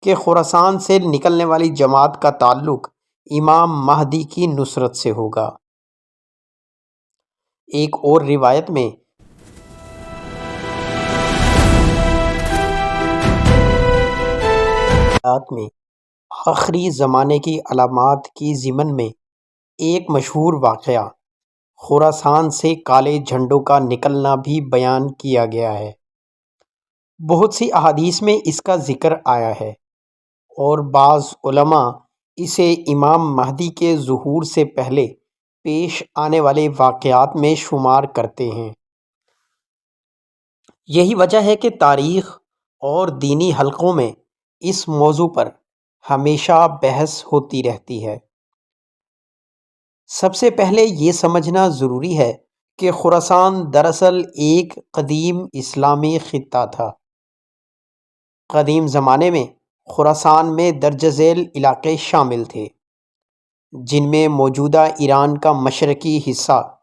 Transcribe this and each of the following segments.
کہ خراسان سے نکلنے والی جماعت کا تعلق امام مہدی کی نصرت سے ہوگا۔ ایک اور روایت میں آخری زمانے کی علامات کی ضمن میں ایک مشہور واقعہ خراسان سے کالے جھنڈوں کا نکلنا بھی بیان کیا گیا ہے۔ بہت سی احادیث میں اس کا ذکر آیا ہے اور بعض علماء اسے امام مہدی کے ظہور سے پہلے پیش آنے والے واقعات میں شمار کرتے ہیں۔ یہی وجہ ہے کہ تاریخ اور دینی حلقوں میں اس موضوع پر ہمیشہ بحث ہوتی رہتی ہے۔ سب سے پہلے یہ سمجھنا ضروری ہے کہ خراسان دراصل ایک قدیم اسلامی خطہ تھا۔ قدیم زمانے میں خراسان میں درج ذیل علاقے شامل تھے، جن میں موجودہ ایران کا مشرقی حصہ،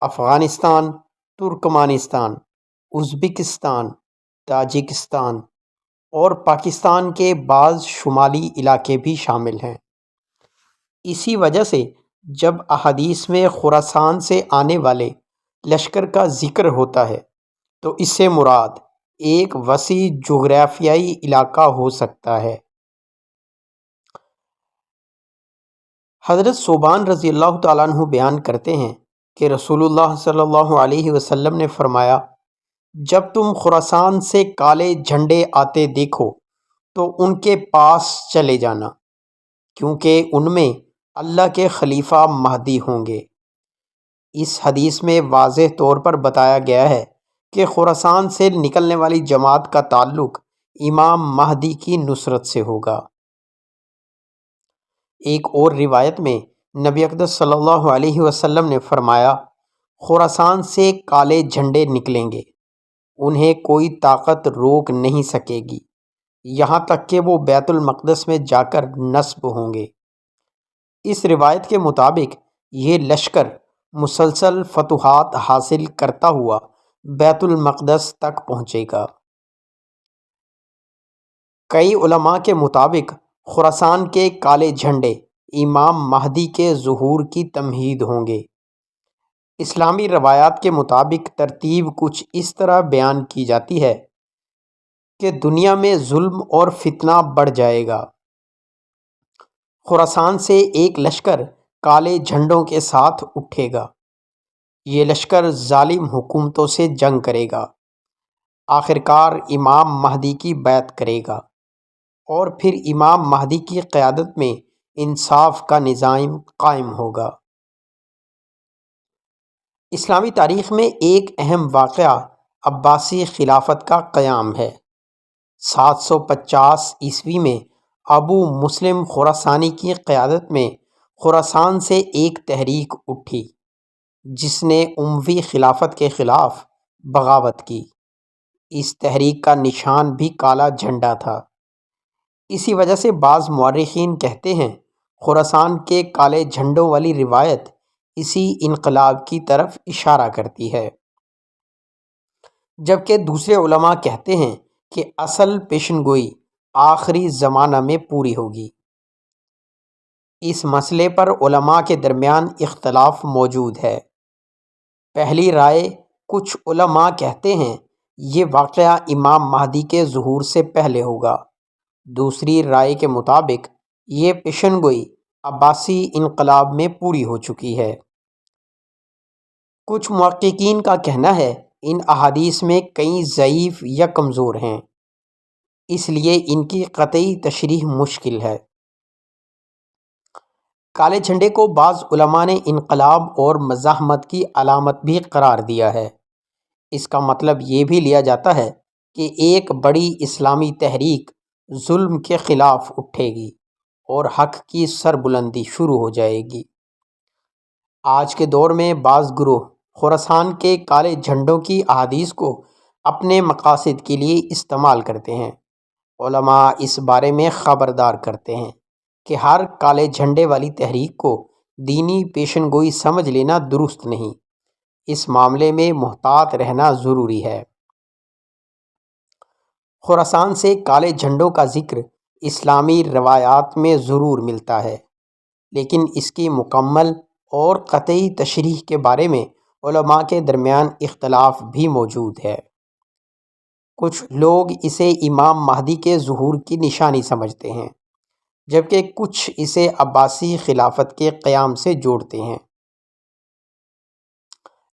افغانستان، ترکمانستان، ازبکستان، تاجکستان اور پاکستان کے بعض شمالی علاقے بھی شامل ہیں۔ اسی وجہ سے جب احادیث میں خراسان سے آنے والے لشکر کا ذکر ہوتا ہے تو اس سے مراد ایک وسیع جغرافیائی علاقہ ہو سکتا ہے۔ حضرت ثوبان رضی اللہ تعالیٰ عنہ بیان کرتے ہیں کہ رسول اللہ صلی اللہ علیہ وسلم نے فرمایا، جب تم خراسان سے کالے جھنڈے آتے دیکھو تو ان کے پاس چلے جانا، کیونکہ ان میں اللہ کے خلیفہ مہدی ہوں گے۔ اس حدیث میں واضح طور پر بتایا گیا ہے کہ خراسان سے نکلنے والی جماعت کا تعلق امام مہدی کی نصرت سے ہوگا۔ ایک اور روایت میں نبی اقدس صلی اللہ علیہ وسلم نے فرمایا، خراسان سے کالے جھنڈے نکلیں گے، انہیں کوئی طاقت روک نہیں سکے گی یہاں تک کہ وہ بیت المقدس میں جا کر نصب ہوں گے۔ اس روایت کے مطابق یہ لشکر مسلسل فتوحات حاصل کرتا ہوا بیت المقدس تک پہنچے گا۔ کئی علماء کے مطابق خراسان کے کالے جھنڈے امام مہدی کے ظہور کی تمہید ہوں گے۔ اسلامی روایات کے مطابق ترتیب کچھ اس طرح بیان کی جاتی ہے کہ دنیا میں ظلم اور فتنہ بڑھ جائے گا۔ خراسان سے ایک لشکر کالے جھنڈوں کے ساتھ اٹھے گا۔ یہ لشکر ظالم حکومتوں سے جنگ کرے گا، آخرکار امام مہدی کی بیعت کرے گا اور پھر امام مہدی کی قیادت میں انصاف کا نظام قائم ہوگا۔ اسلامی تاریخ میں ایک اہم واقعہ عباسی خلافت کا قیام ہے۔ 750 عیسوی میں ابو مسلم خراسانی کی قیادت میں خراسان سے ایک تحریک اٹھی جس نے اموی خلافت کے خلاف بغاوت کی۔ اس تحریک کا نشان بھی کالا جھنڈا تھا۔ اسی وجہ سے بعض مورخین کہتے ہیں خراسان کے کالے جھنڈوں والی روایت اسی انقلاب کی طرف اشارہ کرتی ہے، جبکہ دوسرے علماء کہتے ہیں کہ اصل پیشن گوئی آخری زمانہ میں پوری ہوگی۔ اس مسئلے پر علماء کے درمیان اختلاف موجود ہے۔ پہلی رائے، کچھ علماء کہتے ہیں یہ واقعہ امام مہدی کے ظہور سے پہلے ہوگا۔ دوسری رائے کے مطابق یہ پیشن گوئی عباسی انقلاب میں پوری ہو چکی ہے۔ کچھ محققین کا کہنا ہے ان احادیث میں کئی ضعیف یا کمزور ہیں، اس لیے ان کی قطعی تشریح مشکل ہے۔ کالے جھنڈے کو بعض علماء نے انقلاب اور مزاحمت کی علامت بھی قرار دیا ہے۔ اس کا مطلب یہ بھی لیا جاتا ہے کہ ایک بڑی اسلامی تحریک ظلم کے خلاف اٹھے گی اور حق کی سربلندی شروع ہو جائے گی۔ آج کے دور میں بعض گروہ خراسان کے کالے جھنڈوں کی احادیث کو اپنے مقاصد کے لیے استعمال کرتے ہیں۔ علماء اس بارے میں خبردار کرتے ہیں کہ ہر کالے جھنڈے والی تحریک کو دینی پیشن گوئی سمجھ لینا درست نہیں، اس معاملے میں محتاط رہنا ضروری ہے۔ خراسان سے کالے جھنڈوں کا ذکر اسلامی روایات میں ضرور ملتا ہے، لیکن اس کی مکمل اور قطعی تشریح کے بارے میں علماء کے درمیان اختلاف بھی موجود ہے۔ کچھ لوگ اسے امام مہدی کے ظہور کی نشانی سمجھتے ہیں، جبکہ کچھ اسے عباسی خلافت کے قیام سے جوڑتے ہیں۔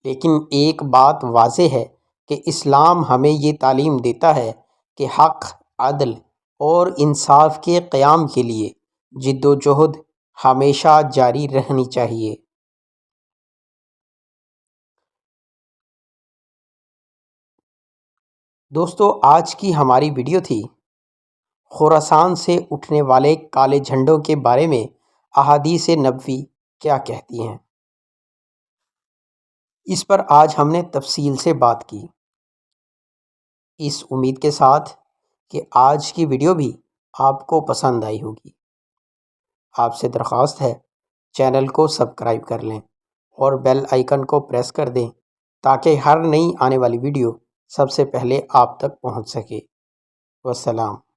لیکن ایک بات واضح ہے کہ اسلام ہمیں یہ تعلیم دیتا ہے کہ حق، عدل اور انصاف کے قیام کے لیے جد و جہد ہمیشہ جاری رہنی چاہیے۔ دوستو، آج کی ہماری ویڈیو تھی خراسان سے اٹھنے والے کالے جھنڈوں کے بارے میں احادیث نبوی کیا کہتی ہیں۔ اس پر آج ہم نے تفصیل سے بات کی، اس امید کے ساتھ کہ آج کی ویڈیو بھی آپ کو پسند آئی ہوگی۔ آپ سے درخواست ہے چینل کو سبسکرائب کر لیں اور بیل آئیکن کو پریس کر دیں تاکہ ہر نئی آنے والی ویڈیو سب سے پہلے آپ تک پہنچ سکے۔ والسلام۔